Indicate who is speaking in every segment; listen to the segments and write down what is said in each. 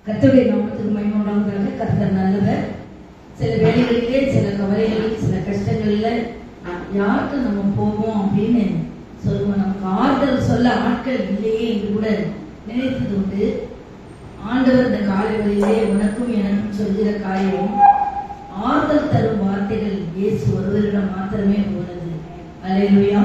Speaker 1: கர்த்தருடைய நாமத்துக்கு மகிமை உண்டாவதாக. கர்த்தர் நல்லவர். சில வேலைகளிலே, சில கவலைகளில், சில கஷ்டங்கள்ல யாருக்கு நம்ம போவோம் அப்படின்னு சொல்லுவோம். நமக்கு ஆறுதல் சொல்ல ஆட்கள் இல்லையே என்று கூட நினைத்தது உண்டு. ஆண்டவர் இந்த காலைகளிலே உனக்கும் எனக்கும் சொல்கிற காரியம், ஆறுதல் தரும் வார்த்தைகள் இயேசு ஒருவரிடம் மாத்திரமே உள்ளது. அல்லேலூயா.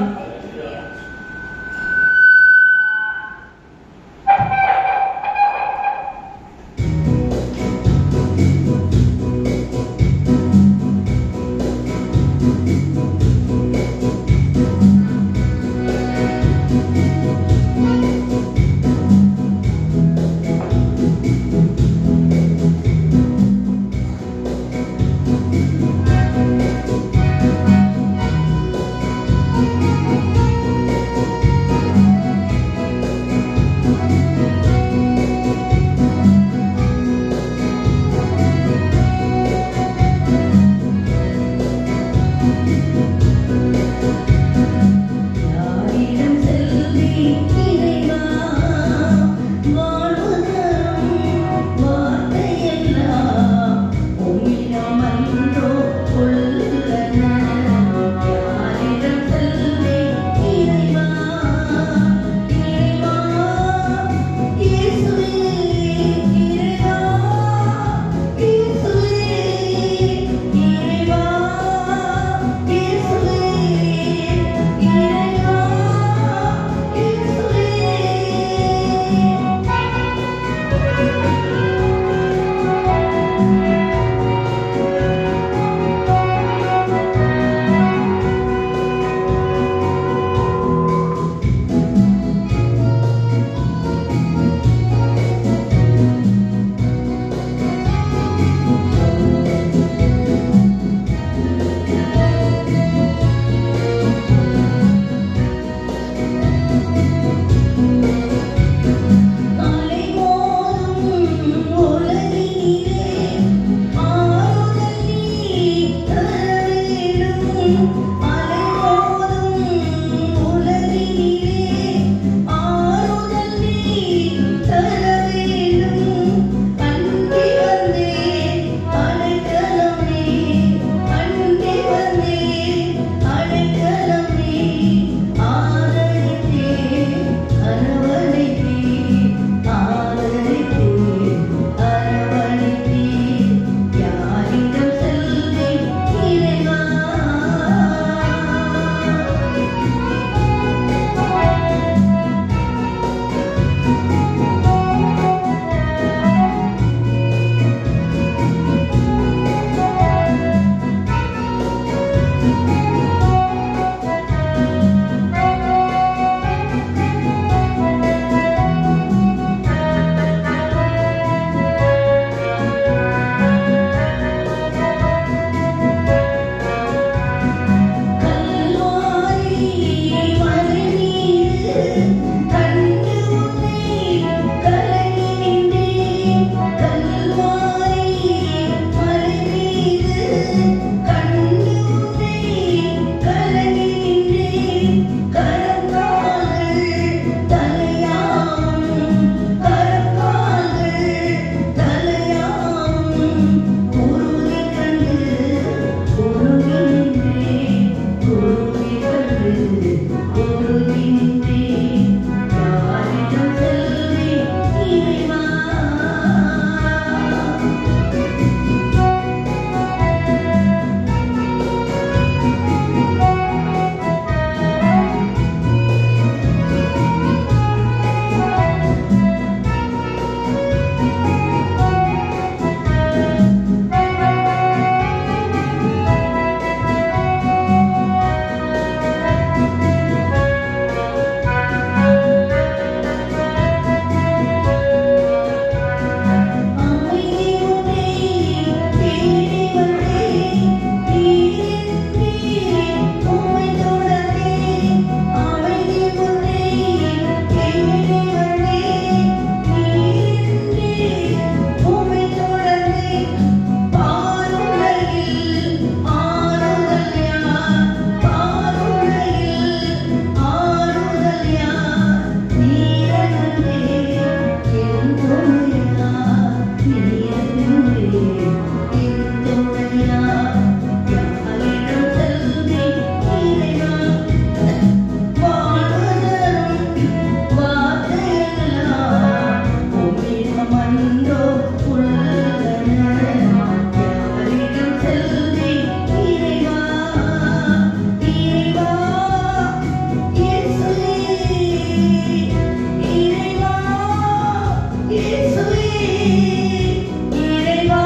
Speaker 1: இறைவா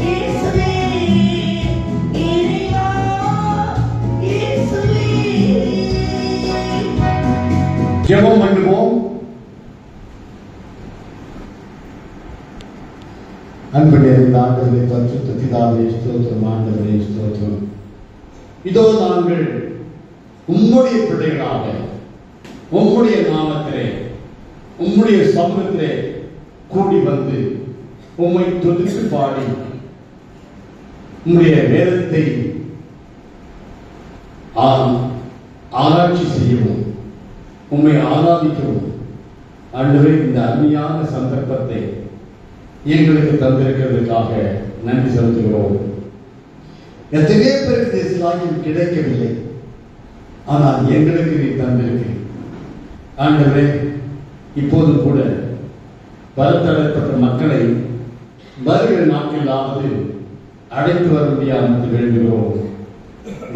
Speaker 1: இயேசுவே இறைவா இயேசுவே.
Speaker 2: ஜெபம் பண்ணுவோம். அன்புடைய ஆண்டவரே, பரிசுத்த பிதாவே ஸ்தோத்திரம். ஆண்டவரே ஸ்தோத்திரம். இதோ நாங்கள் உம்முடைய பிள்ளைகளாக உம்முடைய நாமத்திலே உம்முடைய சமூகத்திலே கூடி வந்து உம்மை துதித்து பாடி உம்முடைய வேதத்தை ஆராய்ச்சி செய்யவும் உம்மை ஆராதிக்கவும் ஆண்டவரே இந்த அருமையான சந்தர்ப்பத்தை எங்களுக்கு தந்திருக்கிறதுக்காக நன்றி செலுத்துகிறோம். எத்தனையோ பேருக்கு இஸ்லாமில் கிடைக்கவில்லை, ஆனால் எங்களுக்கு நீ தந்திருக்கிறீர். ஆண்டவரே, இப்போது கூட பலதரப்பட்ட மக்களை வருகிற நாட்களாவது அழைத்து வர முடியாமல் வேண்டுகிறோம்.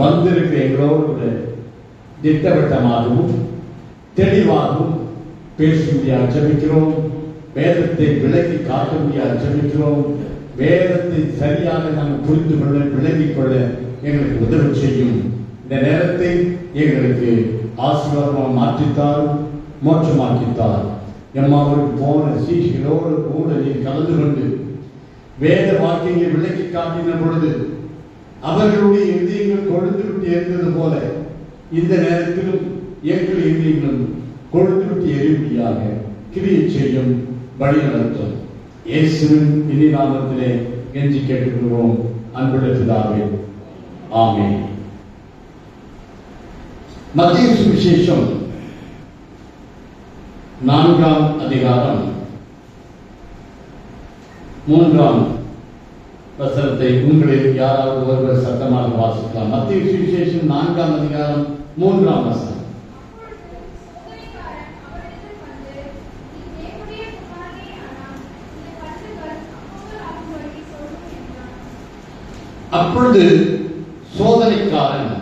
Speaker 2: வந்திருக்கிற எங்களோடு கூட திட்டவட்டமாகவும் தெளிவாகவும் பேசும்படியாக ஜெபிக்கிறோம். வேதத்தை விளக்கி காட்ட முடியாது ஜெபிக்கிறோம். வேதத்தை சரியாக நாம் புரிந்து கொள்ள விளங்கிக் கொள்ள எங்களுக்கு உதவி செய்யும். இந்த நேரத்தை எங்களுக்கு ஆசீர்வாதமாக மாற்றித்தார், மோட்சமாக்கித்தார். எம்மாவுக்கு போன சீஷர்களோடு கூட நீ கலந்து கொண்டு வேத வாக்கியங்களை விளக்கி காட்டின பொழுது அவர்களுடைய இதயங்கள் கொழுந்து விட்டு எரிந்தது போல இந்த நேரத்திலும் எங்கள் இதயங்களும் கொழுந்து விட்டு எரியும்படியாக கிரியை செய்யும், வழி நடத்தும். இயேசுவின் இனி நாமத்திலே கெஞ்சி கேட்டுக்கொள்கிறோம் அன்புள்ள பிதாவே, ஆமென். மத்தேயு சுவிசேஷம் 4ஆம் அதிகாரம் 3ஆம் வசனத்தை உங்களில் யாராவது ஒருவர் சத்தமாக வாசிக்கலாம். மத்தேயு சுவிசேஷம் 4ஆம் அதிகாரம் 3ஆம் வசனம். அப்பொழுது சோதனைக்காரன்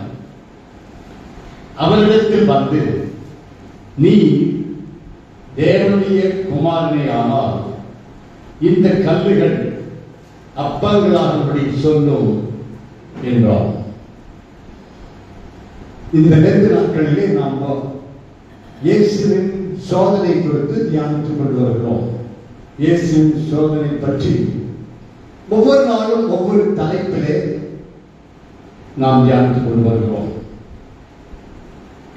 Speaker 2: அவரிடத்தில் வந்து, நீ தேவனுடைய குமாரனே ஆனால் இந்த கல்லுகள் அப்பங்களாகும்படி சொல்லும் என்றார். இந்த 2 நாட்களிலே நாம் இயேசுவின் சோதனை குறித்து தியானித்துக் கொண்டு வருகிறோம். இயேசுவின் சோதனை பற்றி ஒவ்வொரு நாளும் ஒவ்வொரு தலைப்பிலே நாம் தியானித்துக் கொண்டு வருகிறோம்.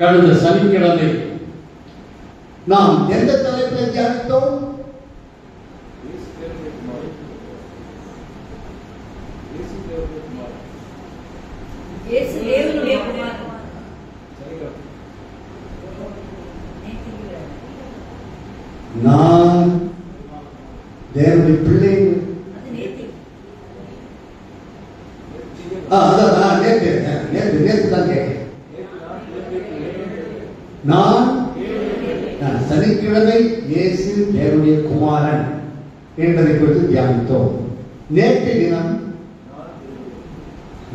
Speaker 2: கடந்த சனிக்கிழமை நாம் எந்த தலைப்பில் தியானித்தோம்? நான் தேவனுடைய பிள்ளை. நேற்று தான் கேட்கிறேன். நான் சனிக்கிழமை இயேசு தேவனுடைய குமாரன் என்பதை குறித்து தியானித்தோம். நேற்று தினம்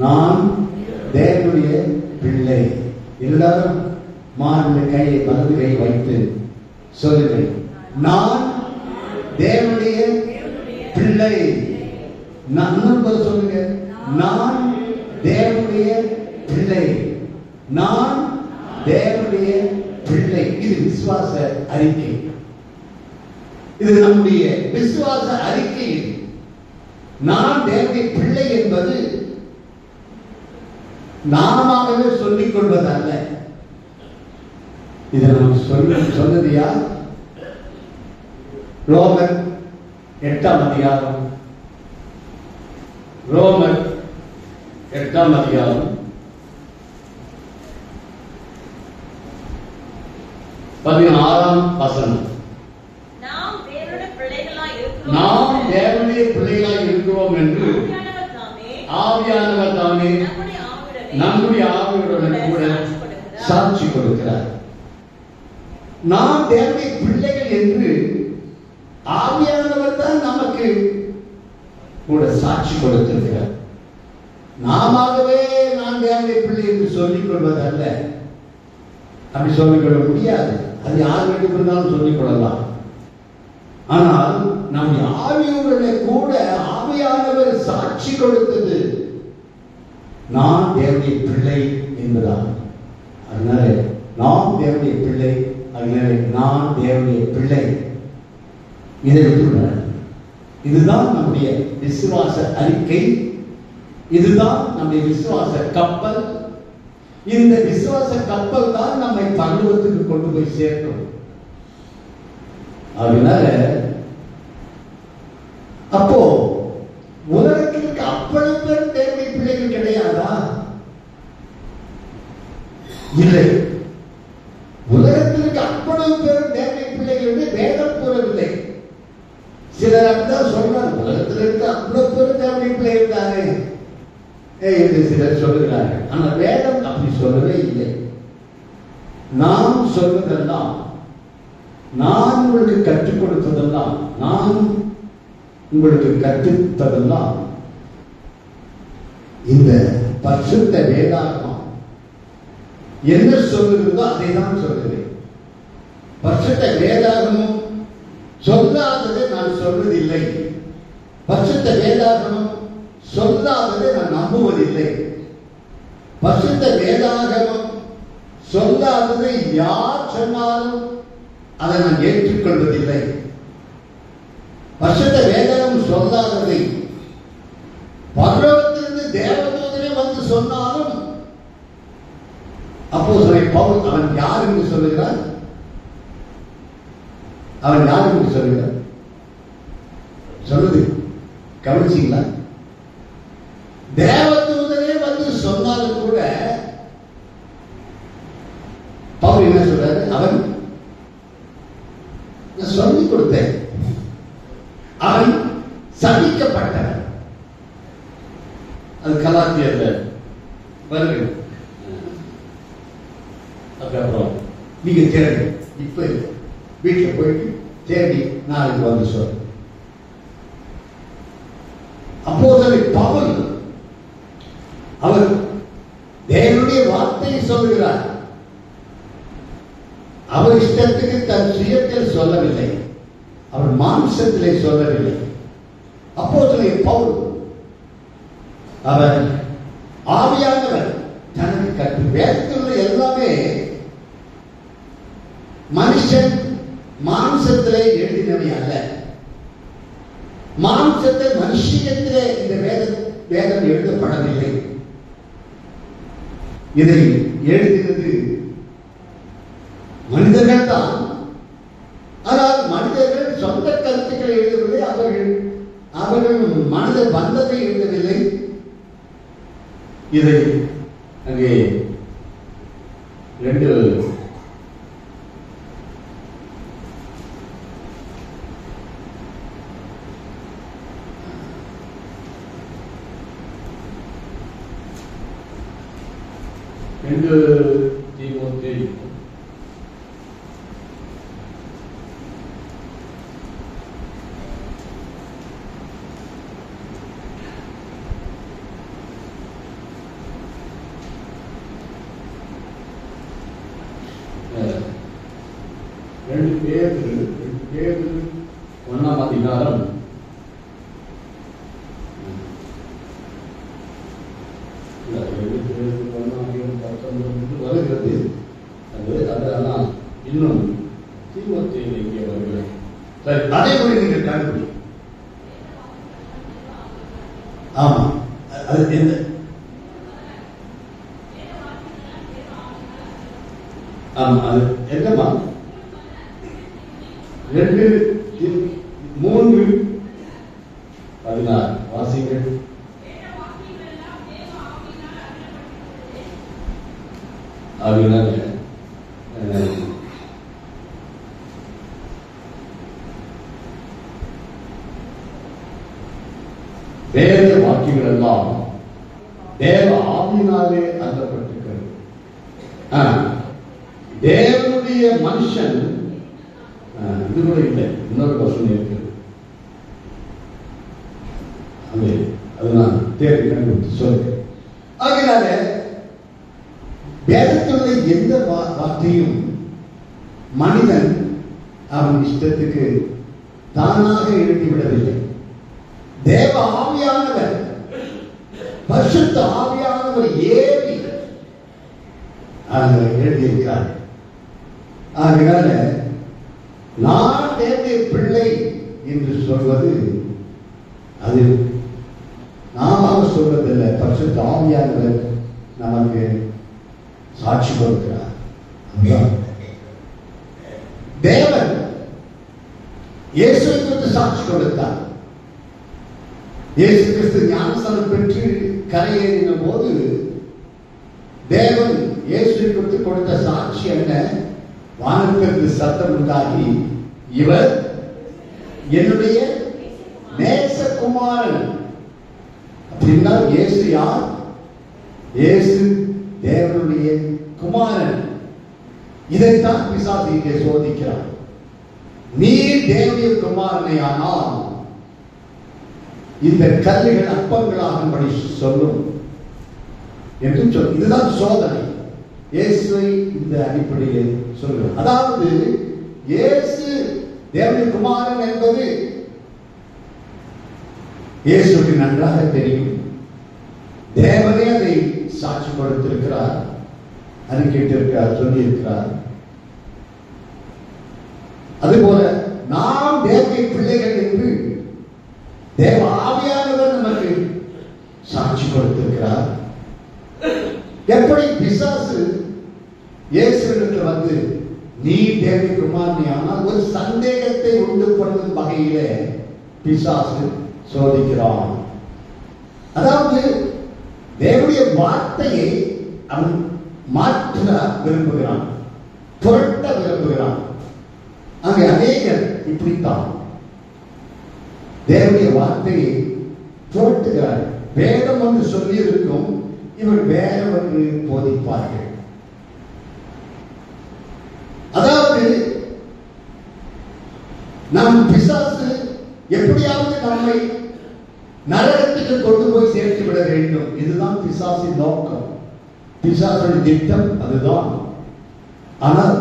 Speaker 2: நான் தேவனுடைய பிள்ளை. எல்லாரும் மாறுடைய கையை வலது கை வைத்து சொல்லுங்கள், நான் தேவனுடைய பிள்ளை. இன்னும் சொல்லுங்க, நான் தேவனுடைய பிள்ளை. நான் தேவனுடைய பிள்ளை. இது விசுவாச அறிக்கை. இது நம்முடைய விசுவாச அறிக்கை. நான் தேவனுடைய பிள்ளை என்பது நாமாகவே சொல்லிக் கொள்வதல்ல. இதை நாம் சொன்னது யார்? ரோமர் 8ஆம் அதிகாரம். ரோமர் 8ஆம் அதிகாரம் 16ஆம் வசனம். நாம் தேவனுடைய பிள்ளைகளாய் இருக்கிறோம் என்று ஆவியானவர் தாமே நம்முடைய ஆவியுடன் கூட சாட்சி கொடுக்கிறார். நாம் தேவனுடைய பிள்ளைகள் என்று ஆவியானவர் தான் நமக்கு கூட சாட்சி கொடுத்திருக்கிறார். நாமவே நான் தேவனுடைய பிள்ளை என்று சொல்லிக் கொள்வதல்ல. அப்படி சொல்லிக் கொள்ள முடியாது. அது யார் வேண்டும் இருந்தாலும் சொல்லிக் கொள்ளலாம். ஆனால் நம்முடைய ஆவியோட கூட ஆவியானவர் சாட்சி கொடுத்தது நான் தேவனுடைய பிள்ளை என்பதால். அதனால நான் தேவனுடைய பிள்ளை, அதனால நான் தேவனுடைய பிள்ளை இதை விட்டுள்ளார். இதுதான் நம்முடைய விசுவாச அறிக்கை, இதுதான் நம்முடைய விசுவாச கப்பல். இந்த விசுவாச கப்பல் தான் நம்மை பரலோகத்துக்கு கொண்டு போய் சேர்க்கும். அதனால அப்போ உலகத்திற்கு அவ்வளவு பேர் தேவனுடைய பிள்ளைகள் கிடையாதா? இல்லை. உலகத்திற்கு அவ்வளவு பேர் தேவனுடைய பிள்ளைகள் என்று வேதம் கூறவில்லை. சிலர் அப்படிதான் சொல்றாங்க, உலகத்தில் இருக்க அவ்வளவு பேர் தேவனுடைய பிள்ளைகள் தானே என்று சிலர் சொல்லுகிறார்கள். ஆனால் வேதம் அப்படி சொல்லவே இல்லை. நாம் சொல்வதெல்லாம், நான் உங்களுக்கு கற்றுக் கொடுத்ததெல்லாம், நான் உங்களுக்கு கற்பித்ததெல்லாம் இந்த பரிசுத்த வேதாகமம் என்ன சொல்லுகிறதோ அதை தான் சொல்லுகிறேன். பரிசுத்த வேதாகமம் சொல்லாததை நான் சொல்வதில்லை. பரிசுத்த வேதாகமம் சொல்லாததை நான் நம்புவதில்லை. பரிசுத்த வேதாகமம் சொல்லாததை யார் சொன்னாலும் அதை நான் ஏற்றுக்கொள்வதில்லை. பரிசுத்த வேதாகமம் சொல்லாததை பரலோகத்திலிருந்து தேவதூதனே வந்து சொன்னாலும் அப்போஸ்தலன் பவுல் அவன் யார் என்று சொல்லுகிறார்? அவன் யார் என்று சொல்லுகிறார்? சொல்லுது, கவனிச்சீங்களா? தேவதூதனே வந்து சொன்னாலும் கூட பவுல் என்ன சொல்றாரு? அவன் சொல்லிக் கொடுத்தேன், அவன் சபிக்கப்பட்டவன். அது கலாத்தியர்ல வருது. அதுக்கப்புறம் நீங்க தேடி இப்ப வீட்டுல போயிட்டு தேடி நாளைக்கு வந்து சொல். அப்போஸ்தலன் பவுல் அவர் தேவனுடைய வார்த்தையை சொல்லுகிறார். அவர் இஷ்டத்துக்கு தன் சுயத்தில் சொல்லவில்லை, அவர் மாம்சத்திலே சொல்லவில்லை. அப்போஸ்தலன் பவுல் அவர் ஆவியானவர் தனக்கு கற்று வேதத்தில் எல்லாமே மனுஷன் மாம்சத்திலே எழுதினவை அல்ல. மாம்சத்தை மனுஷியத்திலே இந்த வேதம் எழுதப்படவில்லை. இதை எழுதினது மனிதர்கள் தான். ஆனால் மனிதர்கள் சொந்த கருத்துக்களை எழுதவில்லை, அவர்கள் மனித பந்தத்தை எழுதவில்லை. இதை அங்கே ரெண்டு தீமோத்தேயு 1 அதிகாரம் வருகிறது. அதெல்லாம் இன்னும் தீமோத்தேயு இங்கே வருகிறது. சரி, அதே போல நீங்கள் கண்டுபிடி. ஆமா, அது என்ன? ஆமா, அது என்னமா? 2 3 16 வாசிங்கள். அதனால வேத வாக்கியங்கள் எல்லாம் தேவ ஆவியினாலே அருளப்பட்டிருக்கிறது. தேவனுடைய மனுஷன் இது கூட இல்லை, இன்னொரு வசனம் இருக்கு, அது நான் தேடி கண்டுபிடிச்சு சொல்றேன். அதனால வேதத்துடைய எந்த வார்த்தையும் மனிதன் அவன் இஷ்டத்துக்கு தானாக எழுதிவிடவில்லை. தேவ ஆவியானவர், பரிசுத்த ஆவியானவர் ஏவி எழுதியிருக்கிறார். ஆகையால நான் தேவனுடைய பிள்ளை என்று சொல்வது அது நாம சொல்வதில்லை, பரிசுத்த ஆவியானவர் நமக்கு சாட்சி கொடுக்கிறார். தேவன் இயேசுவை குறித்து சாட்சி கொடுத்தார். இயேசு கிறிஸ்து ஞானஸ்நானம் பெற்று கரையேறின போது தேவன் இயேசுவை குறித்து கொடுத்த சாட்சி என்ன? வானத்திற்கு சத்தம் உண்டாகி, இவர் என்னுடைய நேசகுமாரன். அப்படின்னா இயேசு யார்? இயேசு தேவனுடைய குமாரன். இதைத்தான் பிசாசு இங்கே சோதிக்கிறார். நீ தேவனுடைய குமாரனை ஆனால் இந்த கல்லுகள் அப்பங்களாகும்படி சொல்லும் என்று சொல். இதுதான் சோதனை. இயேசுவை இந்த அடிப்படையில் சொல்கிறார். அதாவது இயேசு தேவனுடைய குமாரன் என்பது இயேசுக்கு நன்றாக தெரியும். தேவனே அதை சாட்சி கொடுத்திருக்கிறார், அறிக்கையிட்டிருக்கிறார், சொல்லியிருக்கிறார். அதுபோல நாம் தேவனுடைய பிள்ளைகள் என்று தேவ ஆவியானவர் நமக்கு சாட்சி கொடுத்திருக்கிறார். எப்படி பிசாசு இயேசுவிடத்தில் வந்து நீ தேவனுடைய குமாரனே ஆனால் ஒரு சந்தேகத்தை உண்டு பண்ணும் வகையிலே பிசாசு சோதிக்கிறான். அதாவது தேவனுடைய வார்த்தையை அவன் மாற்ற விரும்புகிறான், புரட்ட விரும்புகிறான். அங்கே அநேகர் இப்படித்தான் தேவனுடைய வார்த்தையை புரட்டுகிறார். வேதம் ஒன்று சொல்லி இருக்கும், இவன் வேற ஒன்று போதிப்பார்கள். அதாவது நம் பிசாசு எப்படியாவது நம்மை நரகத்துக்கு கொண்டு போய் சேர்த்து விட வேண்டும். இதுதான் பிசாசின் நோக்கம், பிசாசின் திட்டம் அதுதான். ஆனால்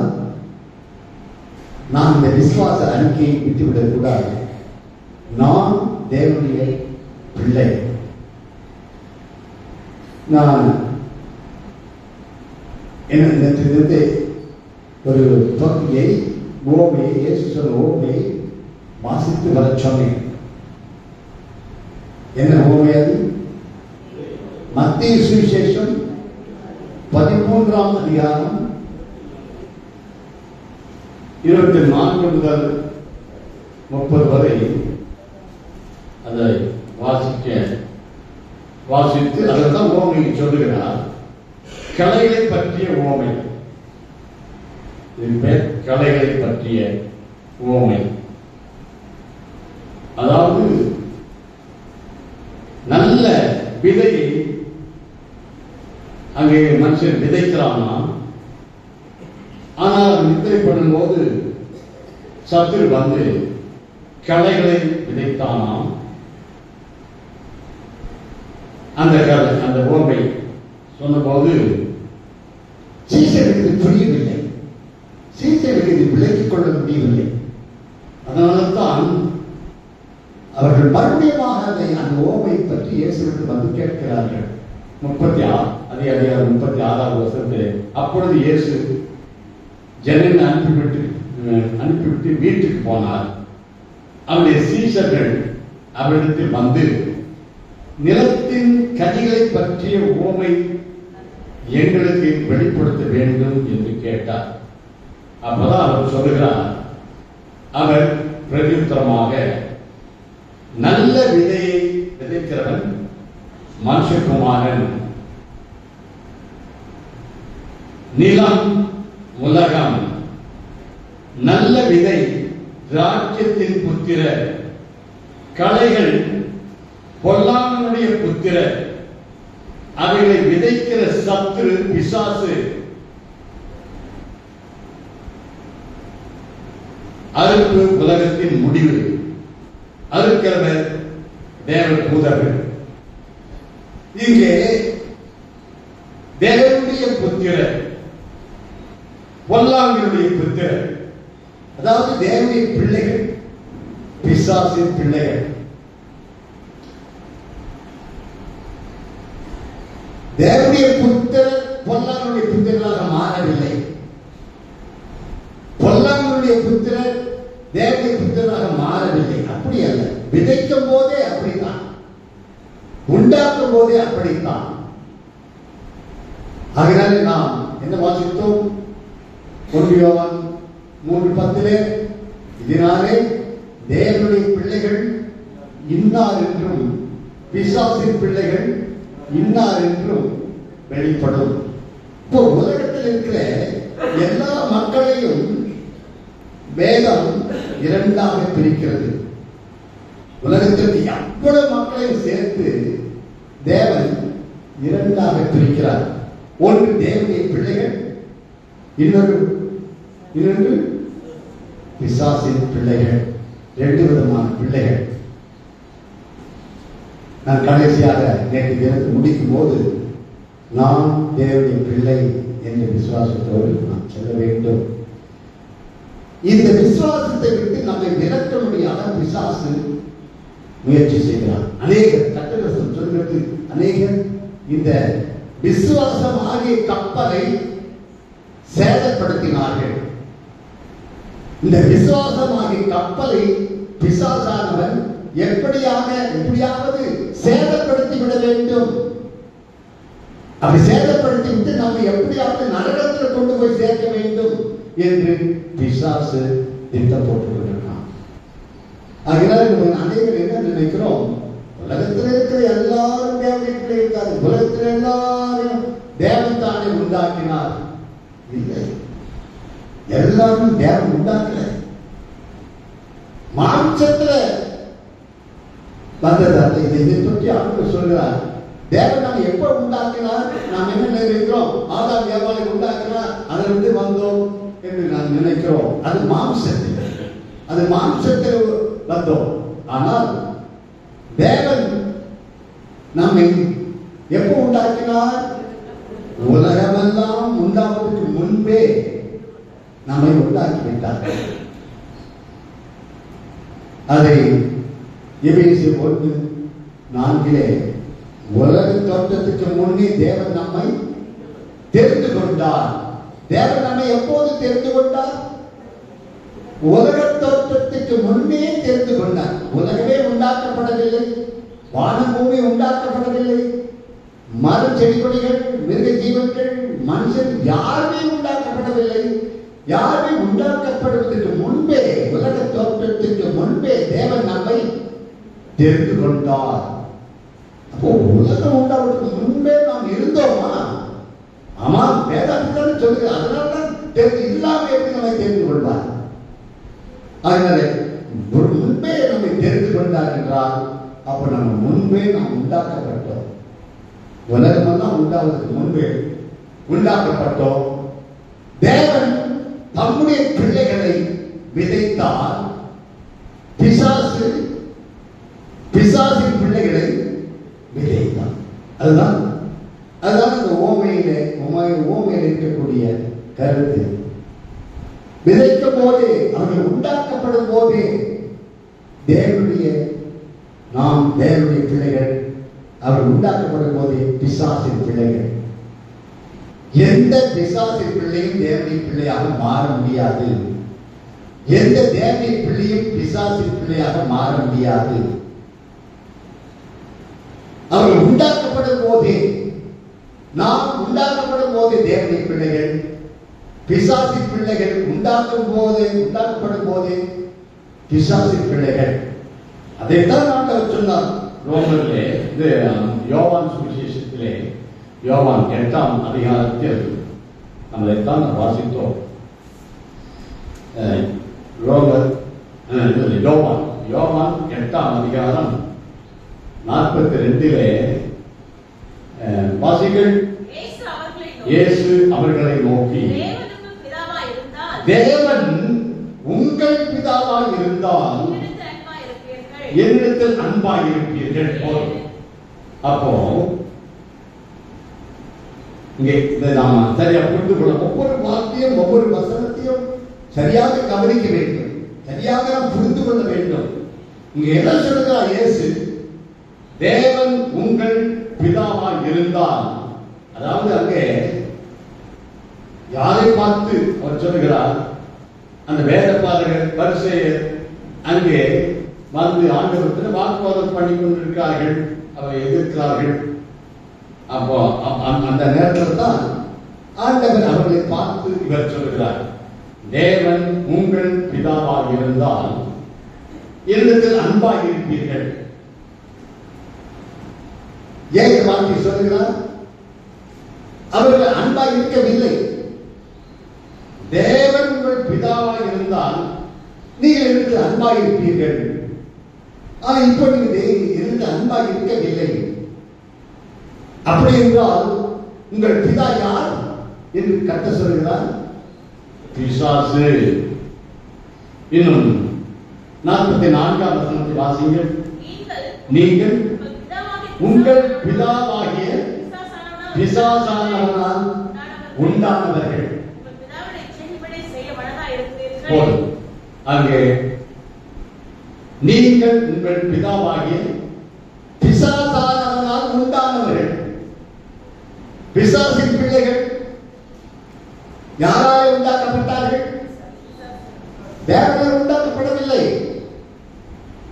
Speaker 2: நாம் இந்த விசுவாச அறிக்கையை விட்டுவிடக் கூடாது. நான் தேவனுடைய பிள்ளை. நான் என்ன ஒரு பகுதியை ஓமையை இயேசு சொன்ன ஓமையை வாசித்து வர சொன்னேன். என்ன ஓமை அது? மத்தேயு சுவிசேஷம் 13ஆம் அதிகாரம் 24 முதல் 30 வரை அதை வாசித்து அதைத்தான் ஓமை சொல்லுகிறார். கலைகளை பற்றிய ஓமை. கலைகளை பற்றிய ஓமை. அதாவது நல்ல விதையை அங்கே மனுஷன் விதைக்கிறானா, ஆனால் விதை பண்ணும்போது சத்துரு வந்து களைகளை விதைத்தானாம். அந்த ஓமை சொன்னபோது சீசருக்கு புரியவில்லை, சீசருக்கு இது விளக்கிக் கொள்ள முடியவில்லை. அதனால்தான் அவர்கள் மறுபடியுமாக அந்த ஓமை பற்றி இயேசுவிற்கு வந்து கேட்கிறார்கள். 36ஆம் வசனத்தில், அப்பொழுது இயேசு ஜனங்களை அனுப்பிவிட்டு வீட்டுக்கு போனார். அவருடைய சீஷர்கள் அவரிடத்தில் வந்து நிலத்தின் கனிகளை பற்றிய ஓமை எங்களுக்கு வெளிப்படுத்த வேண்டும் என்று கேட்டார். அப்பதான் அவர் சொல்லுகிறார், அவர் பிரதியுத்தரமாக, நல்ல விதையை விதைக்கிறவன் மனுஷகுமாரன். நிலம் உலகம். நல்ல விதை ராஜ்யத்தின் புத்திரர், களைகள் பொல்லாங்கனுடைய புத்திரர். அவைகளை விதைக்கிற சத்துரு பிசாசு. அறுப்பு உலகத்தின் முடிவு. அறுக்கிறவர் தேவ தூதர்கள். இங்கே தேவனுடைய புத்திரர், பொல்லாங்கனுடைய புத்திரர், அதாவது தேவனுடைய பிள்ளைகள் பிசாசின் பிள்ளைகள். தேவனுடைய புத்திரர் பொல்லாங்கனுடைய புத்திரராக மாறவில்லை. பொல்லாங்கனுடைய புத்திரர் தேவனுடைய புத்திரராக மாறவில்லை. அப்படி அல்ல. விதைக்கும் போதே அப்படித்தான், உண்டாக்கும் போதே அப்படித்தான். ஆகையால் நாம் என்ன வாசித்தோம்? 1 யோவான் 3:10 இதனாலே தேவனுடைய பிள்ளைகள் இன்னார் என்றும் பிசாசின் பிள்ளைகள் இன்னார் என்றும் வெளிப்படும். இப்போ உலகத்தில் இருக்கிற எல்லா மக்களையும் வேதம் இரண்டாக பிரிக்கிறது. உலகத்திற்கு எவ்வளவு மக்களையும் சேர்த்து தேவன் இரண்டாக பிரிக்கிறார். ஒன்று தேவனுடைய பிள்ளைகள், இன்னொன்று பிசாசின் பிள்ளைகள். 2 விதமான பிள்ளைகள். நான் கடைசியாக நேற்று தினத்தில் முடிக்கும் போது நான் தேவனுடைய பிள்ளை என்ற விசுவாசத்தோடு நான் சொல்ல வேண்டும். இந்த விசுவாசத்தை விட்டு நம்மை விலக்க முடியாத பிசாசு முயற்சி செய்கிறார். அநேகர் கர்த்தர் சொல்கிறது, அநேகர் இந்த விசுவாசம் ஆகிய கப்பலை சேதப்படுத்தினார்கள். இந்த விசுவாசம் ஆகிய கப்பலை பிசாசானவன் எப்படியாவது சேதப்படுத்தி விட வேண்டும். அப்படி சேதப்படுத்தி விட்டு நம்ம எப்படியாவது நரகத்தில் கொண்டு போய் சேர்க்க வேண்டும் என்று பிசாசு திட்டம் போட்டுக் கொண்டிருக்கான். அதனால அநேகர் என்ன நினைக்கிறோம்? உலகத்தில் இருக்கிற எல்லாரும் தேவனுக்குள்ளே இருக்காது, உலகத்தில் எல்லாரும் தேவன் தானே உண்டாக்கினார். இல்லை, எல்லாரும் தேவன் உண்டாக்கல. மாம்சத்துல வந்ததால் இதை பற்றி ஆண்டவர் சொல்கிறார். தேவன் நாம் எப்ப உண்டாக்கினார்? நாம் என்ன நினைக்கிறோம்? ஆதாம் ஏவாளை உண்டாக்கினார், அதிலிருந்து வந்தோம் என்று நாம் நினைக்கிறோம். அது மாம்சத்தில் வந்தோம். ஆனால் தேவன் நம்மை எப்ப உண்டாக்கினார்? உலகமெல்லாம் உண்டாவதற்கு முன்பே நம்மை உண்டாக்கிவிட்டார். அதை எபேசியர் 1:4 உலக தோற்றத்துக்கு முன்னே தேவன் நம்மை தெரிந்து கொண்டார். தேவன் நம்மை எப்போது தெரிந்து கொண்டார்? உலக தோற்றத்துக்கு முன்னே தெரிந்து கொண்டார். உலகமே உண்டாக்கப்படவில்லை, வானம் பூமி உண்டாக்கப்படவில்லை, மரம் செடி கொடிகள் மிருக ஜீவன்கள் மனுஷன் யாருமே உண்டாக்கப்படவில்லை. யாருமே உண்டாக்கப்படுவதற்கு முன்பே, உலக தோற்றத்துக்கு முன்பே தேவன் நம்மை தெரிந்து கொண்டார். அப்போ உலகம் உண்டாவதற்கு முன்பே நாம் இருந்தோமா? ஆமா, வேதாந்தம் சொல்லுது. அதனால்தான் தெரிந்து இல்லாம எப்படி நம்மை தெரிந்து கொள்வார்? அதனால முன்பே நம்மை தெரிந்து கொண்டார் என்றால் அப்ப நம்ம முன்பே நாம் உண்டாக்கப்பட்டோம். உலகமெல்லாம் உண்டாவதற்கு முன்பே உண்டாக்கப்பட்டோம். தேவன் தம்முடைய பிள்ளைகளை விதைத்தார். பிசாசின் பிள்ளைகளை விதைத்தார். அதுதான் இந்த ஓமையில இருக்கக்கூடிய கருத்து. விதைக்கும் போதே, அவர்கள் உண்டாக்கப்படும் போதே நாம் தேவனுடைய பிள்ளைகள். அவர் உண்டாக்கப்படும் போதே பிசாசின் பிள்ளைகள். எந்த பிசாசின் பிள்ளையும் தேவனுடைய பிள்ளையாக மாற முடியாது. எந்த தேவனுடைய பிள்ளையும் பிசாசின் பிள்ளையாக மாற முடியாது. அவர்கள் உண்டாக்கப்படும் போதே, நாம் உண்டாக்கப்படும் போதே தேவனுடைய பிள்ளைகள். பிசாசின் பிள்ளைகள் உண்டாக்கப்படும் போதே பிசாசின் பிள்ளைகள். அதைத்தான் ஆண்டவர் சொன்னார் ரோமரிலே, யோவான் சுவிசேஷத்திலே, யோவான் 8ஆம் அதிகாரத்தில் நம்மளைத்தான் வாசித்தோம். யோவான் 8ஆம் அதிகாரம் 42 வாசிகள். இயேசு அவர்களை நோக்கி, தேவன் உங்கள் பிதாவாய் இருந்தால் என்னிடத்தில் அன்பாய் இருப்பீர்கள். அப்போ இங்கே நாம சரியா புரிந்து கொள்ள, ஒவ்வொரு வார்த்தையும் ஒவ்வொரு வசனத்தையும் சரியாக கவனிக்க வேண்டும், சரியாக நாம் புரிந்து கொள்ள வேண்டும். இங்க என்ன சொல்லுகிறார் இயேசு? தேவன் உங்கள் பிதாவாய் இருந்தால், அதாவது அங்கே யாரை பார்த்து அவர் சொல்லுகிறார்? அந்த வேதபாரகர் பரிசேயர் அங்கே வந்து ஆண்டவரத்தில் வாக்குவாதம் பண்ணி கொண்டிருக்கிறார்கள், அவரை எதிர்க்கிறார்கள். அப்போ அந்த நேரத்தில் தான் ஆண்டவர் அவர்களை பார்த்து இவர் சொல்லுகிறார், தேவன் உங்கள் பிதாவாக இருந்தால் என்னிடத்தில் அன்பாக இருப்பீர்கள். ஏன் வார்த்தை சொல்லுகிறார்? அவர்கள் அன்பாக இருக்கவில்லை. தேவன் உங்கள் பிதாவாக இருந்தால் நீங்கள் என்னிடத்தில் அன்பாக இருப்பீர்கள். ஆனால் இப்போ நீங்கள் என்னிடத்தில் அன்பாக இருக்கவில்லை. அப்படி என்றால் உங்கள் பிதா யார் என்று கர்த்தர் சொல்கிறார்? பிசாசு. இன்னும் 44ஆம் வசனத்தை வாசிங்கள். நீங்கள் உங்கள் பிதாவாகிய பிசாசானவனால் உண்டானவர்கள். போதும். அங்கே நீங்கள் உங்கள் பிதாவாகிய பிசாசானவனால் உண்டானவர்கள். பிசாசின் பிள்ளைகள் யாரால் உண்டாக்கப்பட்டார்கள்? தேவனால் உண்டாக்கப்படவில்லை,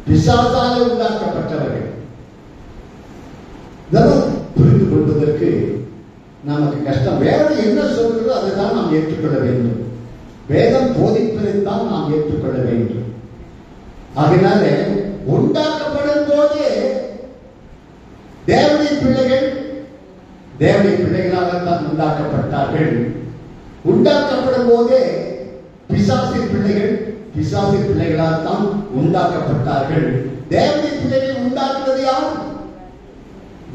Speaker 2: பிசாசால் உண்டாக்கப்பட்டவர்கள். புரிந்து கொள்வதற்கு நமக்கு கஷ்டம். வேதம் என்ன சொல்கிறதோ அதை தான் நாம் ஏற்றுக்கொள்ள வேண்டும். வேதம் போதிப்பதை தான் நாம் ஏற்றுக்கொள்ள வேண்டும். அதனால உண்டாக்கப்படும் போதே தேவனுடைய பிள்ளைகள் தேவனுடைய பிள்ளைகளாகத்தான் உண்டாக்கப்பட்டார்கள். உண்டாக்கப்படும் போதே பிசாசின் பிள்ளைகள் பிசாசின் பிள்ளைகளாகத்தான் உண்டாக்கப்பட்டார்கள். தேவனுடைய பிள்ளைகள் உண்டாக்குவது யார்?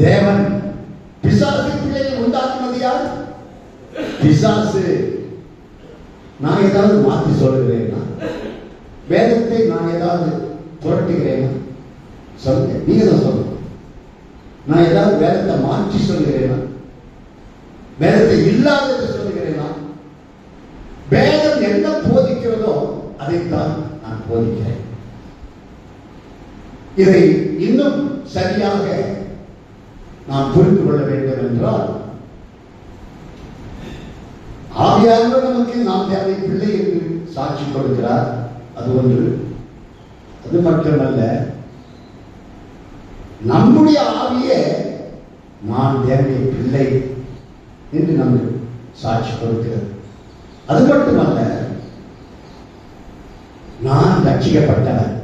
Speaker 2: தேவன். பிசாசின் பிள்ளைகள் உண்டாக்குவது யார்? பிசாசு. நான் ஏதாவது மாற்றி சொல்லுகிறேன்னா, வேதத்தை நான் ஏதாவது புரட்டுகிறேன்னா சொல்லுங்க, நீங்க தான் சொல்லுங்க. நான் ஏதாவது வேதத்தை மாற்றி சொல்லுகிறேனா? வேதத்தை இல்லாததை சொல்லுகிறேனா? வேதம் என்ன போதிக்கிறதோ அதைத்தான் நான் போதிக்கிறேன். இதை இன்னும் சரியாக நாம் புரிந்து கொள்ள வேண்டும் என்றால், ஆவியானவர் நமக்கு நாம் தேவை பிள்ளை என்று சாட்சி கொடுக்கிறார். அது ஒன்று. அது மட்டுமல்ல, நம்முடைய ஆவியே நான் தேவனுடைய பிள்ளை என்று நமக்கு சாட்சி கொடுக்கிறது. அது மட்டுமல்ல, நான் ரட்சிக்கப்பட்டவன்,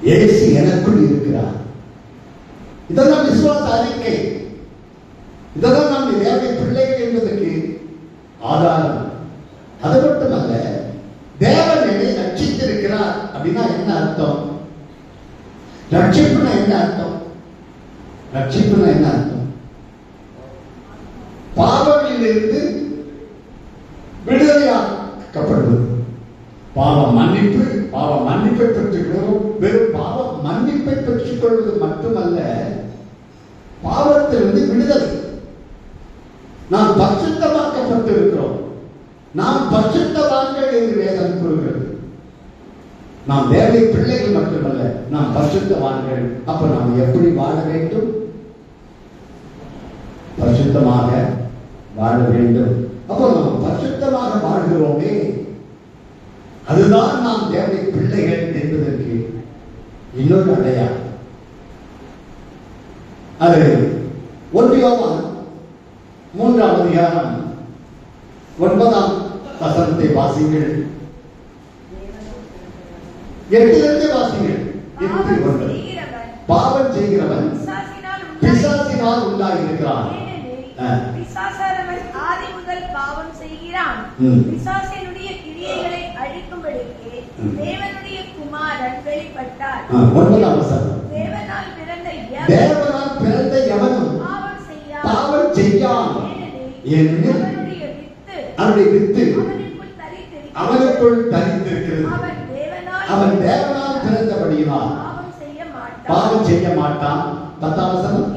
Speaker 2: இயேசு எனக்குள் இருக்கிறார். இதெல்லாம் விசுவாச அறிக்கை. இதெல்லாம் நாம் தேவனுடைய பிள்ளைகள் என்பதற்கு ஆதாரம். அது மட்டுமல்ல, தேவன் என்னை ரட்சித்திருக்கிறார் அப்படின்னா என்ன அர்த்தம்? ரட்சிப்புனா என்ன அர்த்தம்? ரட்சிப்புனா என்ன அர்த்தம்? பாவங்களிலிருந்து விடுதலையாக்கப்படுவது. பாவ மன்னிப்பை பெற்றுக்கொள்வோம். வெறும் பாவ மன்னிப்பை பெற்றுக் கொள்வது மட்டுமல்ல, பாவத்திலிருந்து விடுதலை. நாம் பரிசுத்தமாக்கப்பட்டு இருக்கிறோம். நாம் பரிசுத்தவான்கள் என்று வேதம் கூறுகிறது. நாம் தேவனுடைய பிள்ளைகள் மட்டுமல்ல, நாம் பரிசுத்தவான்கள். அப்ப நாம் எப்படி வாழ வேண்டும்? பரிசுத்தமாக வாழ வேண்டும். அப்போ நாம் பரிசுத்தமாக வாழ்கிறோமே, அதுதான் நாம் தேவனுடைய பிள்ளைகள் என்பதற்கு இன்னொரு அடையாளம். அது 1 யோவான் 3ஆம் அதிகாரம் 9ஆம் வசனத்தை வாசிங்கள். 8 வாசிங்கள். 8:9. பாவம் செய்கிறவன் பிசாசினால் உண்டாயிருக்கிறான்.
Speaker 3: பிசாசானவன் ஆதி முதல் பாவம் செய்கிறான். பிசாசினுடைய கிரியைகளை அழிக்கும்படிக்கு தேவனுடைய குமாரன் வெளிப்பட்டார்.
Speaker 2: 9ஆம் வசனம்.
Speaker 3: தேவனால் பிறந்த
Speaker 2: எவனும் பாவம் செய்யான். ஏனெனில் அவனுடைய வித்து அவனுக்குள் தரித்திருக்கிறது. அவன் தேவனால் பிறந்தபடியினால் பாவம் செய்ய மாட்டான். 10ஆம் வசனம்.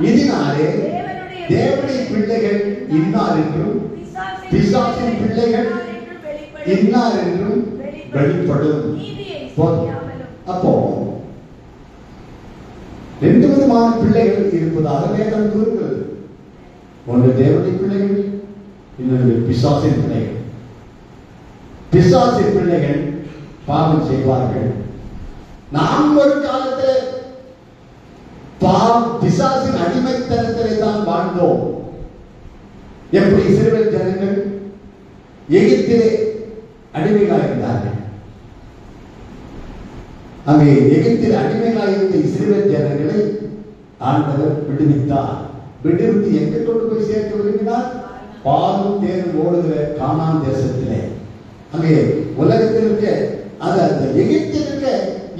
Speaker 2: இதனாலே தேவனுடைய பிள்ளைகள் இன்னார் என்றும் பிசாசின் பிள்ளைகள் இன்னார் என்றும் வெளிப்படும்.
Speaker 3: நீதியை செய்யாமலும்.
Speaker 2: அப்போ ரெண்டு விதமான பிள்ளைகள் இருப்பதாக வேதம் கூறுகிறது. ஒன்று தேவனுடைய பிள்ளைகள், இன்னொன்று பிசாசின் பிள்ளைகள். பிசாசின் பிள்ளைகள் பாவம் செய்வார்கள். நாம் ஒரு காலத்தில் பிசாசின் அடிமைத்தனத்திலே தான் வாழ்ந்தோம். எப்படி இஸ்ரவேல் ஜனங்கள் எகிப்திலே அடிமைகளாக இருந்தார்கள். அங்கே எகிப்தில் அடிமைகளாக இருந்த இஸ்ரவேல் ஜனங்களை ஆண்டவர் விடுவித்தார். விடுவித்து எங்கே கொண்டு போய் சேர்க்க விரும்பினார்? பாலும் தேனும் ஓடுகிற கானான் தேசத்திலே. அங்கே உலகத்தில் இருக்க அந்த எகிப்தில் இருக்க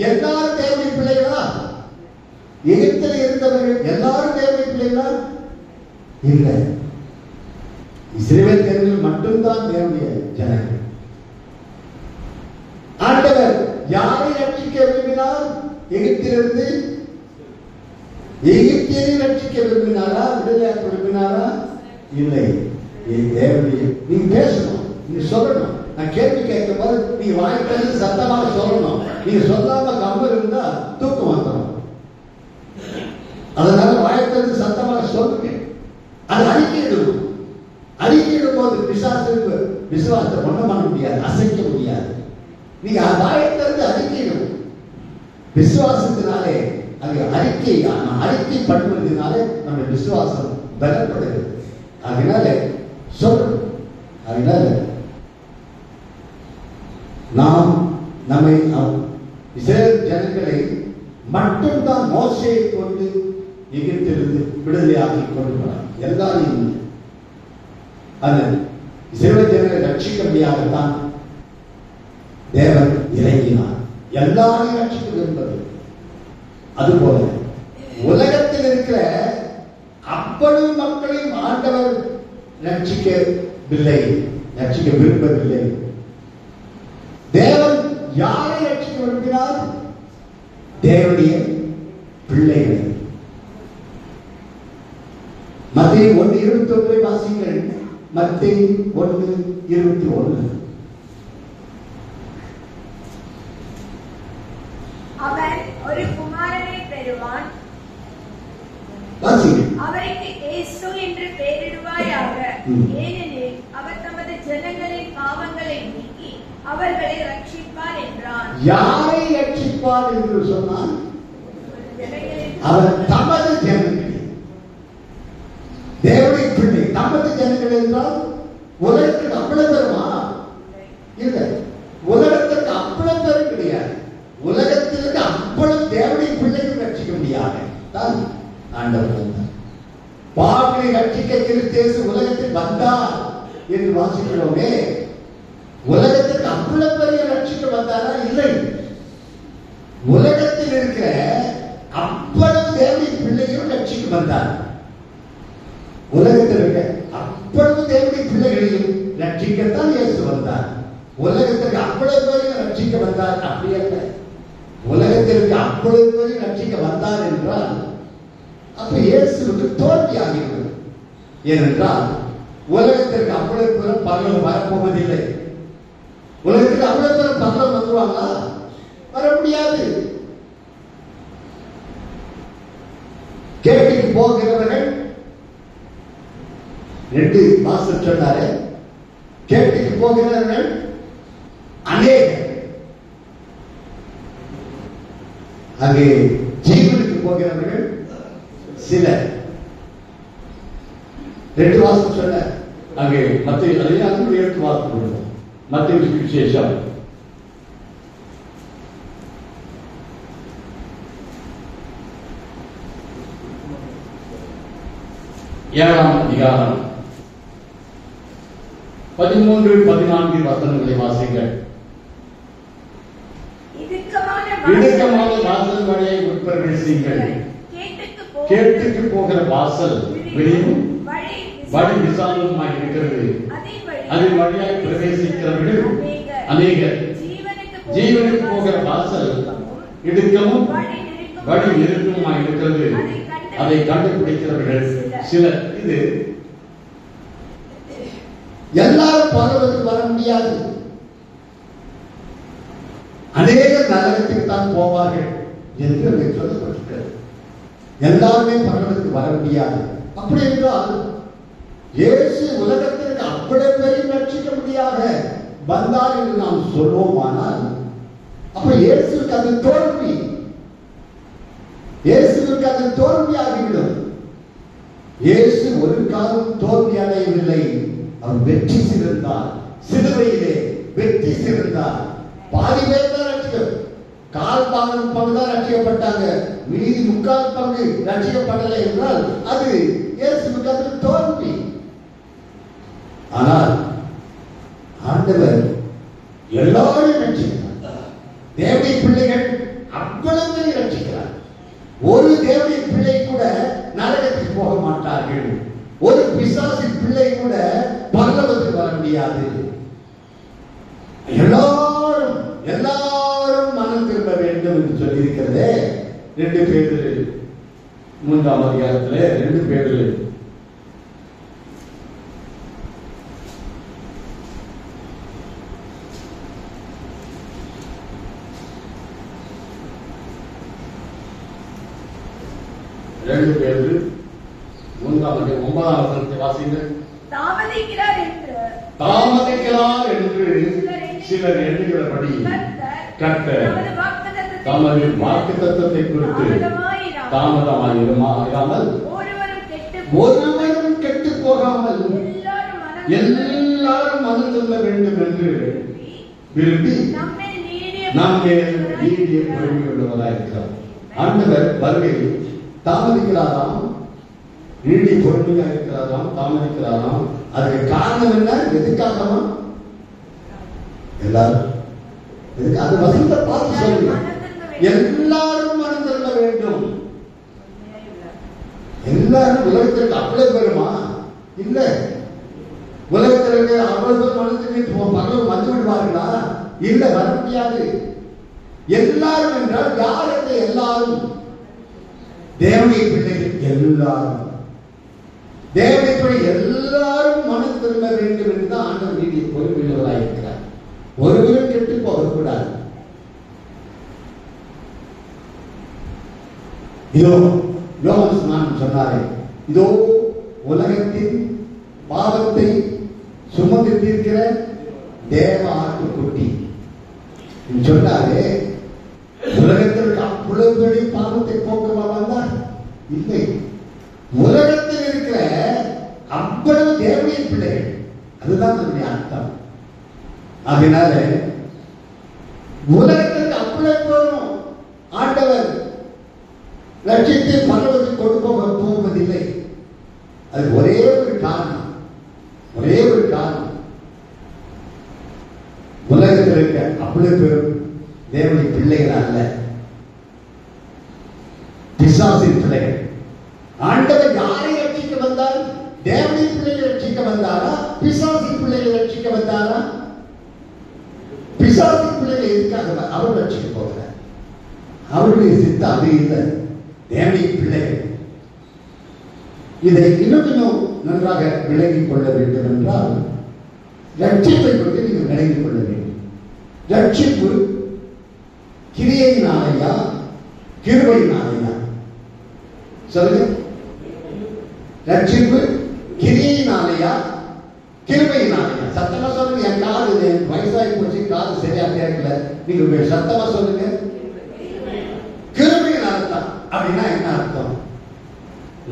Speaker 2: எல்லாரும் தேவனுடைய பிள்ளைகளா? எகிப்தில் இருந்தவர்கள் எல்லாரும் தேவனுடைய பிள்ளைகளா? இல்லை, இஸ்ரவேல் ஜனங்கள் மட்டும்தான் தேவனுடைய ஜனங்கள். ஆண்டவர் யாரை ரட்சிக்க விரும்பினார்? எகிப்திலிருந்து எகிப்தியரை ரட்சிக்க விரும்பினாரா? விடுதலையாக்க விரும்பினாரா? இல்லை. தேவனுடைய நீங்க பேசணும், நீங்க சொல்லணும். நான் கேள்வி கேட்கும் போது நீங்க வாய்ப்பு சத்தமாக சொல்லணும். நீங்க சொல்லாம கம்பு இருந்தா தூக்கம் வந்துடும். அதனால வாய்ப்பு சத்தமாக சொல்லுங்க. அது அறிக்கையிடணும். அறிக்கையிடும் போது பிசாசுக்கு விசுவாசத்தை ஒண்ணும் பண்ண முடியாது, அசைக்க முடியாது. நீங்க வாயத்திலிருந்து அறிக்கையிடும். விசுவாசத்தினாலே அது அறிக்கை பண்ணுவதனாலே நம்ம விசுவாசம் பலப்படுகிறது. அதனால சொல்லணும். அதனால நாம் நம்மை இஸ்ரவேல் ஜனங்களை மட்டும்தான் மோசேயை கொண்டு எகிப்திலிருந்து விடுதலையாக்கி கொண்டு போனார். எல்லாரையும் அது இஸ்ரவேல் ஜனங்களை ரட்சிக்கும்படியாகத்தான் தேவன் இறங்கினார். எல்லாரையும் ரட்சிக்க விரும்புவது. அதுபோல உலகத்தில் இருக்கிற அவ்வளவு மக்களையும் ஆண்டவர் ரட்சிக்கவில்லை, ரட்சிக்க விரும்பவில்லை. தேவன் யாரை ரட்சிக்க விரும்பினார்? தேவனுடைய பிள்ளைகளை. மத்தேயு 1:21 வாசிங்கள். மத்தேயு 1:21.
Speaker 3: அவன் ஒரு குமாரனை பெறுவான், அவருக்கு இயேசு என்று பெயரிடுவாயாக. ஏனெனில் அவர் தமது ஜனங்களின் பாவங்களை நீக்கி அவர்களை ரட்சிப்பார் என்றான்.
Speaker 2: யாரை ரட்சிப்பார் என்று சொன்னான்? அவர் தமது ஜனங்களை. தேவனுடைய பிள்ளை தமது ஜனங்கள் என்றால் உலகத்துக்கு அவ்வளவு தருமா? இல்லை, உலகத்துக்கு அவ்வளவு தரும் கிடையாது. உலகத்திற்கு அவ்வளவு தேவனுடைய பிள்ளைகள் ரட்சிக்க முடியாது. தான் ஆண்டவர் வந்தார். பாவிகளை ரட்சிக்க கிறிஸ்து உலகத்தில் வந்தார் என்று வாசிக்கிறோமே. உலகத்திற்கு அவ்வளவு பெரிய ரட்சிக்க வந்தாரா? இல்லை. உலகத்தில் இருக்கிற அவ்வளவு தேவனுடைய பிள்ளைகளும் ரட்சிக்க வந்தார். உலகத்தில் இருக்க அவ்வளவு தேவனுடைய பிள்ளைகளையும் ரட்சிக்கத்தான் இயேசு வந்தார். உலகத்திற்கு அவ்வளவு பேரையும் ரட்சிக்க வந்தார். அப்படி அல்ல. உலகத்திற்கு அவ்வளவு பேரையும் ரட்சிக்க வந்தார் என்றால் அப்ப இயேசுவுக்கு தோல்வியாகிறது. ஏனென்றால் உலகத்திற்கு அவ்வளவு பேரும் பரலோகம் வரப்போவதில்லை. உலகத்துக்கு அவ்வளவு பேரும் பரலோகம் வந்துருவாங்களா? வர முடியாது. கேட்டுக்கு போகிறவர்கள் 2 வாசல் சொன்னாரு. கேட்டுக்கு போகிறவர்கள் அநேகர். அங்கே ஜீவனுக்கு போகிறவர்கள் சிலர். 2 வாசல் சொன்ன அங்கே மத்திய 7 வாசல் மத்திய விசேஷம் 7ஆம் அதிகாரம் 13-14 வசனங்களை வாசிங்கள். இடுக்கமான வாசல் வழியை உட்பிரவேசிங்கள். கேட்டுக்கு போகிற வாசல் வெளியும் வழி விசாலமாய் இருக்கிறது. அதன் வழியாய் பிரவேசிக்கிறவர்கள் அநேகர். ஜீவனுக்கு போகிற வாசல் இடுக்கமும் வழி நெருக்கமாய் இருக்கிறது. அதை கண்டுபிடிக்கிறவர்கள் சிலர். இது எல்லாரும் பரவலுக்கு வர முடியாது. அநேக நரகத்துக்கு தான் போவார்கள் என்று அங்கே சொல்லப்பட்டிருக்கிறது. எல்லாருமே பரலோகத்துக்கு வர முடியாது. அப்படி என்றால் இயேசு உலகத்திற்கு அவ்வளவு பேரையும் ரட்சிக்க முடியாத வந்தார் என்று நாம் சொல்வோமானால் அப்ப இயேசுக்கு அது தோல்வி, இயேசுக்கு அது தோல்வியாகிவிடும். இயேசு ஒரு காலம் தோல்வி அடையவில்லை. அவர் வெற்றி சிறந்தார். சிலுவையிலே வெற்றி சிறந்தார். பாதி பேர் தான் ரட்சிக்க, கால் பங்கு தான் ரட்சிக்கப்பட்டாங்க, மீதி முக்கால் பங்கு ரட்சிக்கப்படலை என்றால் அது இயேசுக்கு அது தோல்வி. ஆனால் ஆண்டவர் எல்லாரையும் ரட்சிக்கிறார். தேவனுடைய பிள்ளைகள் அவ்வளவு ரட்சிக்கிறார். ஒரு தேவனுடைய பிள்ளை கூட நரகத்துக்கு போக மாட்டார்கள். ஒரு பிசாசின் பிள்ளை கூட பரலோகத்துக்கு வர முடியாது. எல்லாரும் மனம் திரும்ப வேண்டும் என்று சொல்லி இருக்கிறதே 2 பேதுரு 3ஆம் அதிகாரத்திலே 2 பேதுரு 2 பேதுரு 3ஆம் அதிகாரம் 9ஆம் வசனத்தை வாசியுங்கள்.
Speaker 3: தாமதிக்கிறார் என்று
Speaker 2: சிலர் எண்ணுகிறபடி கர்த்தர் தமது வாக்குத்தத்தத்தை குறித்து தாமதமாயிராமல் ஒருவரும் கெட்டு போகாமல் எல்லாரும் மனம் சொல்ல வேண்டும் என்று விரும்பி நம்மே நீடிய பொறுமையுள்ளவராக இருக்கிறார். ஆண்டவர் வருகையில் தாமதிக்கிறாராம், நீடி பொறுமையா இருக்கிறாராம், தாமதிக்கிறாராம். அதுக்கு காரணம் என்ன? எதுக்காகமா? எல்லாரும் அது வசந்த பார்த்து சொல்லுங்க. எல்லாரும் மனம் திரும்ப வேண்டும். எல்லாரும் உலகத்திற்கு அவ்வளவு பெருமா இல்ல, உலகத்திற்கு அவ்வளவு பேர் மனத்துக்கு பகலும் வந்து விடுவார்களா? இல்ல, வர முடியாது. எல்லாரும் என்றால் யார் என்ற எல்லாரும்? தேவனுடைய பிள்ளைகள் எல்லாரும், தேவனுடைய பிள்ளை எல்லாரும் மனம் திரும்ப வேண்டும் என்றுதான் ஆண்டவர் நீதியை பொறுமையுள்ளவராக இருக்கிறார். ஒருவரும் கெட்டு போகக்கூடாது. இதோ யோவான் சொன்னாரே, இதோ உலகத்தின் பாவத்தை சுமந்து தீர்க்கிற தேவ ஆட்டுக்குட்டி சொன்னாரே. உலகத்திற்கு அவ்வளவு பாவத்தை போக்கவா வந்தார்? இல்லை, உலகத்தில் இருக்கிற அவ்வளவு தேவனுடைய பிள்ளைகள், அதுதான் அதனுடைய அர்த்தம். அதனால உலகத்திற்கு அவ்வளவு போகணும். ஆண்டவர் லட்சியத்தை பரவத்துக்கு கொண்டு போவதில்லை. அது ஒரே ஒரு காரணம், ஒரே ஒரு காரணம். உலகத்தில் இருக்க அவ்வளவு பேரும் தேவனுடைய பிள்ளைகள் அல்ல, பிசாசின் பிள்ளைகள். ஆண்டவர் யாரை ரட்சிக்க வந்தார்? தேவனுடைய பிள்ளைகளை ரட்சிக்க வந்தாரா? பிசாசின் பிள்ளைகளை ரட்சிக்க வந்தாரா? பிசாசின் பிள்ளைகளை எதுக்காக அவர் ரட்சிக்க போகிறார்? அவருடைய சித்தம் அது இல்லை, தேவனுடைய பிள்ளைகள். இதை இன்னும் கொஞ்சம் நன்றாக விளங்கிக் கொள்ள வேண்டும் என்றால், ரட்சிப்பை பற்றி நீங்கள் விளங்கிக் கொள்ள வேண்டும். ரட்சிப்பு கிரியையினாலையா கிருபையினாலையா? சொல்லுங்க. ரட்சிப்பு கிரியையினாலையா கிருபையினாலையா? சத்தமா சொல்லுங்க. என் காது வயசாகி போச்சு, காது சரியா கேட்கல, நீங்க சத்தமா சொல்லுங்க. கிருபையினால்தான். அப்படின்னா என்ன அர்த்தம்?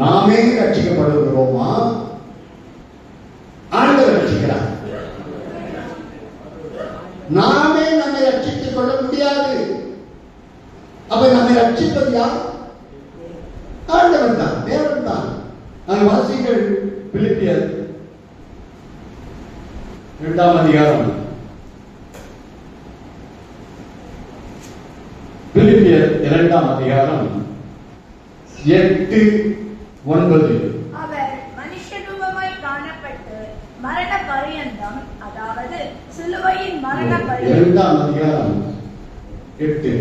Speaker 2: நாமே ரட்சிக்கப்படுகிறோமா? ஆண்டவர் ரட்சிக்கிறார். நாமே நம்மை ரட்சித்துக் கொள்ள முடியாது. அப்ப நம்மை ரட்சிப்பது யார்? ஆண்டவர் தான், தேவன் தான். நாங்கள் வாசிகள் பிலிப்பியர் 2ஆம் அதிகாரம், பிலிப்பியர் 2ஆம் அதிகாரம் 8-9.
Speaker 3: அவர் மனுஷ ரூபமாய் காணப்பட்டு மரண பரியந்தம், அதாவது சிலுவையின் மரண பரியந்தம்.
Speaker 2: 2ஆம் அதிகாரம் 8.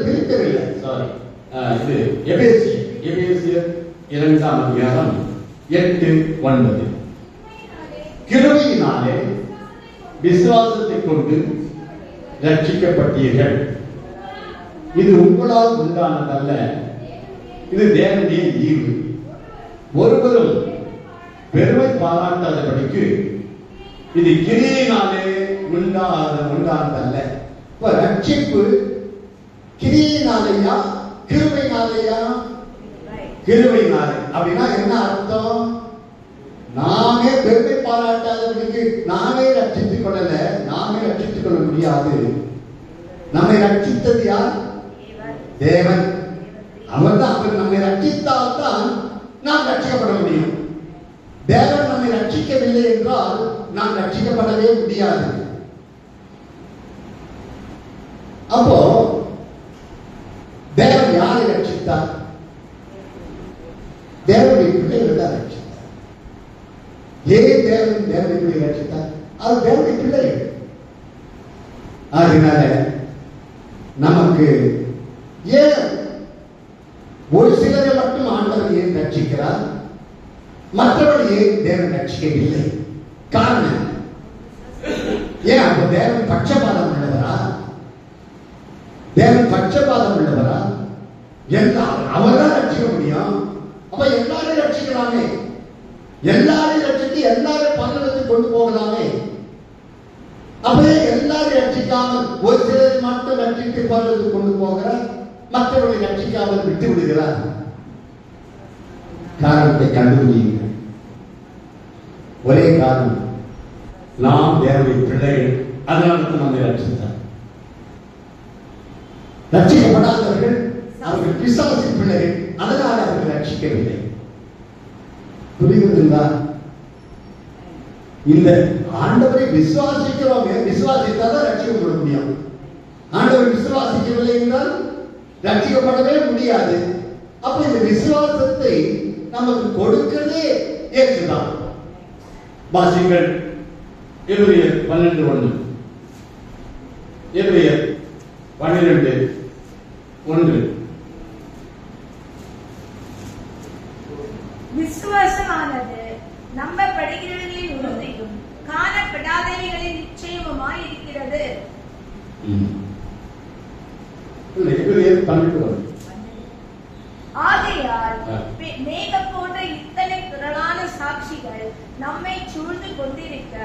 Speaker 2: பிலிப்பியர் இல்ல, சாரி, இது எபேசியர் 2ஆம் அதிகாரம் 8-9. கிருபையினாலே விசுவாசத்தை கொண்டு ரட்சிக்கப்பட்டீர்கள். இது உங்களால் உண்டானதல்ல, இது தேவனுடைய ஈவு. ஒருவரும் பெருமை பாராட்டாதபடிக்கு இது கிரியினாலே உண்டானதல்ல. இப்ப ரட்சிப்பு கிரியினாலேயா கிருபையினாலேயா? கிருபையினாலே. அப்படின்னா என்ன அர்த்தம்? நாமே பெருமை பாராட்டாதவர்களுக்கு நாமே ரட்சித்துக் கொள்ளல, நாமே ரட்சித்துக் கொள்ள முடியாது. நம்மை ரட்சித்தது யார்? தேவன். அவர் நம்மை ரட்சித்தால்தான் நாம் ரட்சிக்கப்பட முடியும். தேவன் நம்மை ரட்சிக்கவில்லை என்றால் நாம் ரட்சிக்கப்படவே முடியாது. அப்போ தேவன் யாரை ரட்சித்தார்? தேவனுடைய பிள்ளைகள் தான் ரட்சித்தார். ஏன் தேவனுடைய பிள்ளை ரட்சித்தார்? அது தேவனுடைய பிள்ளைகள். அதனால நமக்கு ஏன் ஒரு சிலரை மட்டும் ஆண்டவர் ஏன் ரட்சிக்கிறார், மற்றவர்கள் ஏன் தேவன் ரட்சிக்கவில்லை? காரணம் ஏன்? அப்ப தேவன் பட்சபாதம் உள்ளவரா? தேவன் பட்சபாதம் உள்ளவரா? அவர்தான் ரட்சிக்க முடியும். அப்ப எல்லாரும் ரட்சிக்கலாமே, எல்லாரையும் ரட்சித்து எல்லாரும் பரலோகத்துக்கு கொண்டு போகலாமே. அப்படியே எல்லாரும் ரட்சிக்காமல் ஒரு சிலர் மட்டும் ரட்சித்து பரலோகத்துக்கு கொண்டு போகிறார், மற்றவர்களை ரட்சிக்காமல் விட்டு விடுகிறார். காரணத்தை கண்டுபிடியுங்கள். ஒரே காரணம், நாம் தேவனுடைய பிள்ளைகள், அதனால நம்மை ரட்சித்தார். ரட்சிக்கப்படாதவர்கள் அவர்கள் பிசாசின் பிள்ளைகள், அதனால் அவர்கள் ரட்சிக்கவில்லை. புரியுதுங்களா? இந்த ஆண்டவரை விசுவாசிக்கிறோம், விசுவாசித்தாதான் ரட்சிக்கப்பட முடியும். ஆண்டவரை விசுவாசிக்கவில்லை என்றால் ரட்சிக்கப்படவே முடியாது. அப்ப இந்த விசுவாசத்தை நமக்கு கொடுக்கிறதே இயேசுதான். வாசிங்கள் எபிரேயர் 12:1. எபிரேயர் 12:1.
Speaker 3: விசுவாசமானது நம்பப்படுகிறவர்களின் உறுதியும் காணப்படாதவைகளின் நிச்சயமுமாய் இருக்கிறது. ஆகையால் மேகம் போன்ற இத்தனை திரளான சாட்சிகள் நம்மை சூழ்ந்து கொண்டிருக்க,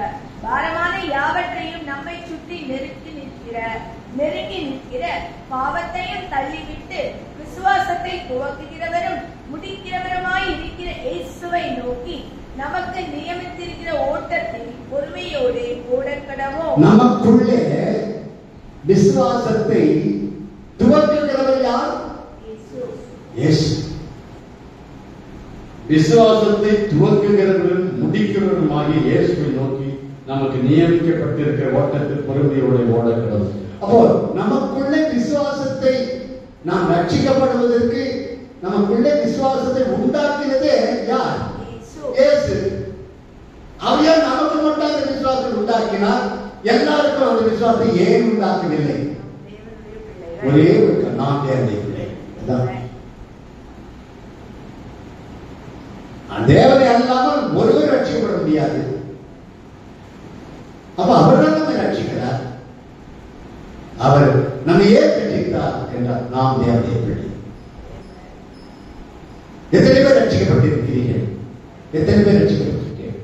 Speaker 3: பாரமான யாவற்றையும் நம்மை சுற்றி நெருங்கி நிற்கிற பாவத்தையும் தள்ளிவிட்டு விசுவாசத்தை துவக்குகிறவரும் முடிக்கிறவருமாய் இருக்கிற இயேசுவை நோக்கி நமக்கு நியமித்திருக்கிற ஓட்டத்தை பொறுமையோடு ஓடக்கடவோம்.
Speaker 2: நமக்குள்ளே விசுவாசத்தை துவக்குகிறவர் யார்? இயேசு. விசுவாசத்தை துவக்குகிறவரும் முடிக்கிறவருமாகிய இயேசுவை நோக்கி நமக்கு நியமிக்கப்பட்டிருக்கிற ஓட்டத்தில் பொறுமையோடு ஓடக்கடவோம். அப்போ நமக்குள்ளே விசுவாசத்தை நாம் ரட்சிக்கப்படுவதற்கு நமக்குள்ளே விசுவாசத்தை உண்டாக்கினதே யார்? இயேசு. அவர் நமக்கு மட்டும் அந்த விசுவாசத்தை உண்டாக்கினார், எல்லாருக்கும் அந்த விசுவாசத்தை ஏன் உண்டாக்கவில்லை? ஒரே ஒரு நாம் தேவனுடைய பிள்ளை. தேவனை அல்லாமல் ஒருவர் ரட்சிக்கப்பட முடியாது. அப்ப அவர்தான் நம்மை ரட்சிக்கிறார். அவர் நம்மை ஏன் ரட்சிக்கிறார் என்றால் நாம் தேவனுடைய பிள்ளை. எத்தனை பேர் ரட்சிக்கப்பட்டிருக்கிறீர்கள்? எத்தனை பேர் ரட்சிக்கப்பட்டிருக்கிறீர்கள்?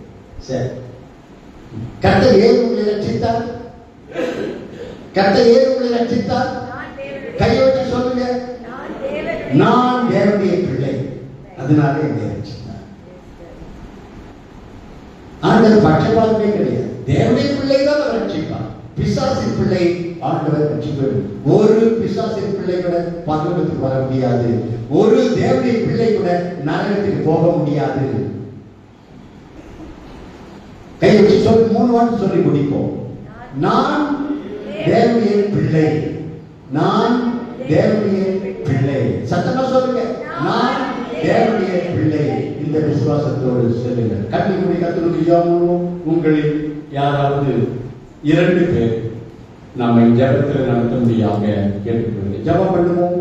Speaker 2: சரி, கர்த்தர் ஏன் உங்களை ரட்சித்தார்? கர்த்தர் ஏன் உங்களை ரட்சித்தார்? கையை வச்சு சொல்லுங்க. நான் தேவனுடைய பிள்ளை, அதனால என்னை ரட்சித்தார். ஆண்டவர் பட்சபாதமே கிடையாது. தேவனுடைய பிள்ளை தான் அவர் ரட்சிப்பார். பிசாசின் பிள்ளை ஆண்டவர் ரட்சிப்பார். ஒரு பிசாசின் பிள்ளை கூட பரலோகத்துக்கு வர முடியாது. ஒரு தேவனுடைய பிள்ளை கூட நரகத்துக்கு போக முடியாது. கை வச்சு சொல்லி 3 வாரம் சொல்லி முடிப்போம். நான் தேவனுடைய பிள்ளை, நான் தேவனுடைய பிள்ளை. சத்தமா சொல்லுங்க, நான் தேவனுடைய பிள்ளை. இந்த விசுவாசத்தோடு சொல்லுங்க. கண்ணி மூடி கர்த்தருக்கு ஜெபம் பண்ணுவோம். உங்களில் யாராவது 2 பேர் நம்மை ஜெபத்தில் நடத்தும்படியாக கேட்டுக்கொள்கிறேன். ஜெபம் பண்ணுவோம்.